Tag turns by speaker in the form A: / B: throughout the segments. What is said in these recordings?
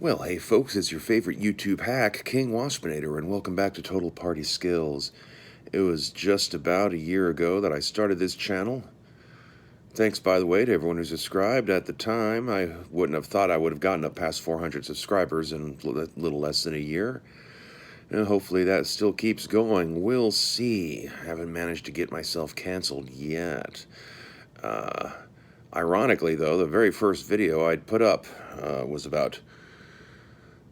A: Well, hey folks, it's your favorite YouTube hack, King Waspinator, and welcome back to Total Party Skills. It was just about a year ago that I started this channel. Thanks, by the way, to everyone who subscribed. At the time, I wouldn't have thought I would have gotten up past 400 subscribers in a little less than a year. And hopefully that still keeps going. We'll see. I haven't managed to get myself canceled yet. Uh, Ironically, though, the very first video I'd put up was about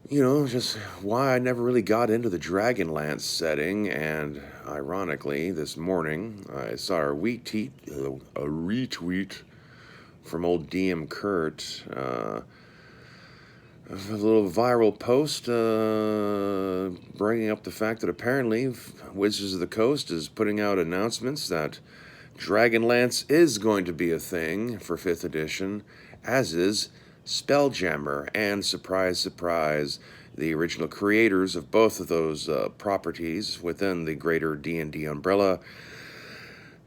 A: just why I never really got into the Dragonlance setting. And ironically, this morning I saw a retweet from old DM Kurt, a little viral post bringing up the fact that apparently Wizards of the Coast is putting out announcements that Dragonlance is going to be a thing for 5th edition, as is Spelljammer, and surprise, surprise, the original creators of both of those properties within the greater D&D umbrella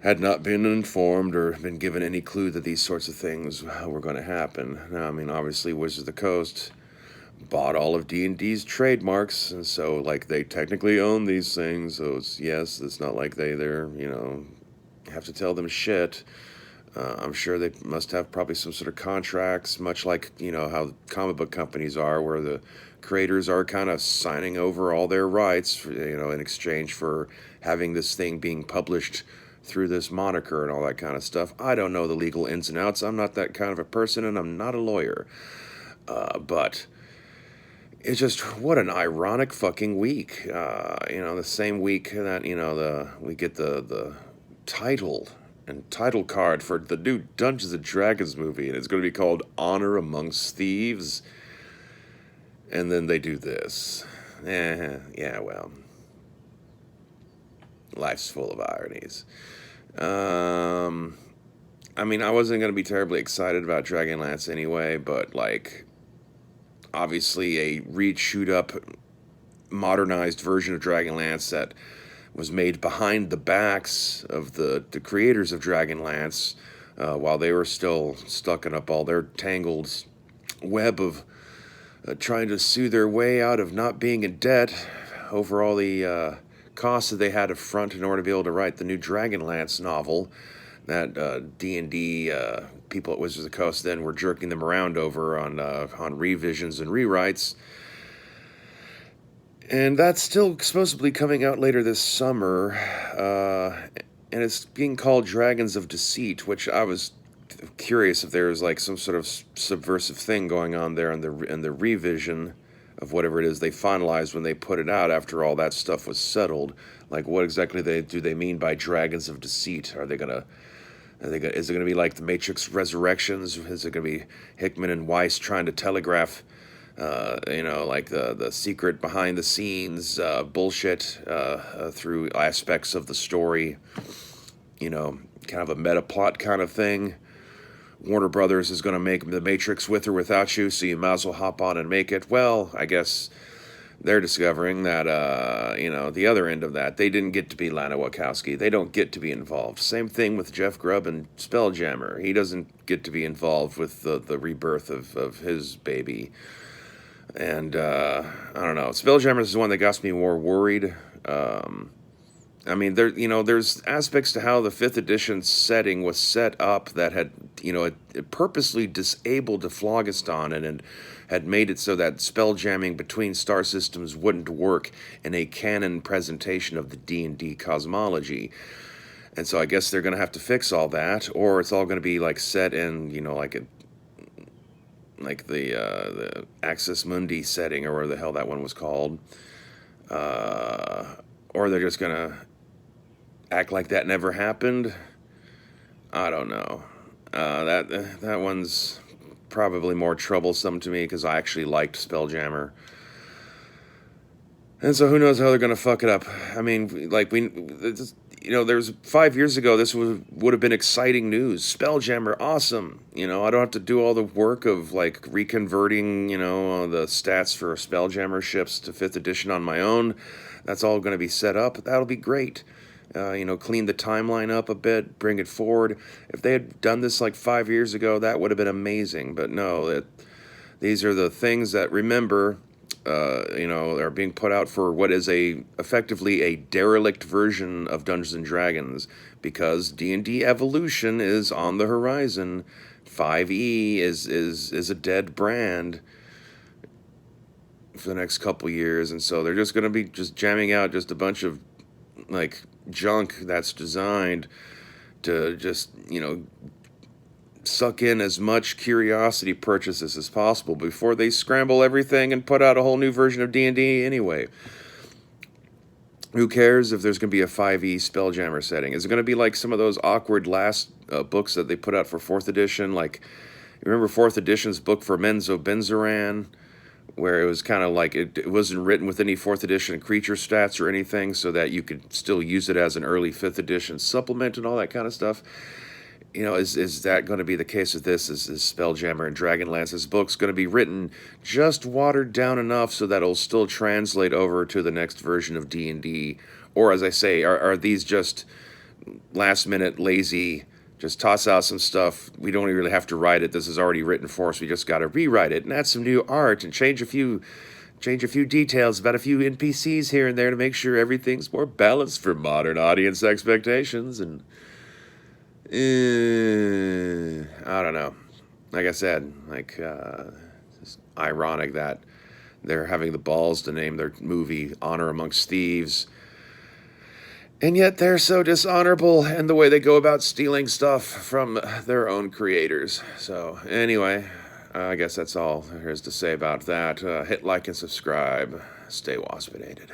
A: had not been informed or been given any clue that these sorts of things were going to happen. Now, I mean, obviously, Wizards of the Coast bought all of D&D's trademarks, and so, like, they technically own these things, so it's not like they're, have to tell them shit. I'm sure they must have probably some sort of contracts, much like, how comic book companies are, where the creators are kind of signing over all their rights, in exchange for having this thing being published through this moniker and all that kind of stuff. I don't know the legal ins and outs. I'm not that kind of a person, and I'm not a lawyer. But it's just, what an ironic fucking week. The same week that, we get the title and title card for the new Dungeons and Dragons movie, and it's going to be called Honor Amongst Thieves. And then they do this. Yeah, well, life's full of ironies. I mean, I wasn't going to be terribly excited about Dragonlance anyway, but, like, obviously a reshoot up, modernized version of Dragonlance that was made behind the backs of the creators of Dragonlance, while they were still stuck up all their tangled web of trying to sue their way out of not being in debt over all the costs that they had to front in order to be able to write the new Dragonlance novel that D&D people at Wizards of the Coast then were jerking them around over on revisions and rewrites. And that's still supposed to be coming out later this summer, and it's being called Dragons of Deceit, which I was curious if there was like some sort of subversive thing going on there in the revision of whatever it is they finalized when they put it out after all that stuff was settled. Like, what exactly do they mean by Dragons of Deceit? Is it gonna be like the Matrix Resurrections? Is it gonna be Hickman and Weiss trying to telegraph, like the secret behind the scenes bullshit through aspects of the story? Kind of a meta plot kind of thing. Warner Brothers is going to make The Matrix with or without you, so you might as well hop on and make it. Well, I guess they're discovering that, the other end of that, they didn't get to be Lana Wachowski. They don't get to be involved. Same thing with Jeff Grubb and Spelljammer. He doesn't get to be involved with the rebirth of his baby. And, I don't know. Spelljammer is the one that got me more worried. I mean, there's aspects to how the 5th edition setting was set up that had, it purposely disabled the Phlogiston and had made it so that spell jamming between star systems wouldn't work in a canon presentation of the D&D cosmology. And so I guess they're going to have to fix all that, or it's all going to be like set in, like the Axis Mundi setting, or whatever the hell that one was called. Or they're just going to act like that never happened. I don't know. That one's probably more troublesome to me because I actually liked Spelljammer. And so who knows how they're going to fuck it up. I mean, like, there's 5 years ago, this would have been exciting news. Spelljammer, awesome. I don't have to do all the work of, like, reconverting, the stats for Spelljammer ships to 5th edition on my own. That's all going to be set up. That'll be great. Clean the timeline up a bit, bring it forward. If they had done this like 5 years ago, that would have been amazing. But no, These are the things that, remember, are being put out for what is effectively a derelict version of Dungeons and Dragons, because D&D Evolution is on the horizon. 5e is a dead brand for the next couple years, and so they're just going to be just jamming out just a bunch of like junk that's designed to just suck in as much curiosity purchases as possible before they scramble everything and put out a whole new version of D&D anyway. Who cares if there's going to be a 5e Spelljammer setting? Is it going to be like some of those awkward last books that they put out for 4th edition? Like, you remember 4th edition's book for Menzo Benzeran, where it was kind of like it wasn't written with any 4th edition creature stats or anything, so that you could still use it as an early 5th edition supplement and all that kind of stuff. Is that going to be the case with this? Is Spelljammer and Dragonlance? This book's going to be written just watered down enough so that it'll still translate over to the next version of D&D? Or, as I say, are these just last-minute lazy, just toss out some stuff, we don't really have to write it, this is already written for us, we just got to rewrite it and add some new art and change a few details about a few NPCs here and there to make sure everything's more balanced for modern audience expectations? And I don't know. Like I said, it's ironic that they're having the balls to name their movie Honor Amongst Thieves, and yet they're so dishonorable in the way they go about stealing stuff from their own creators. So anyway, I guess that's all there is to say about that. Hit like and subscribe. Stay waspinated.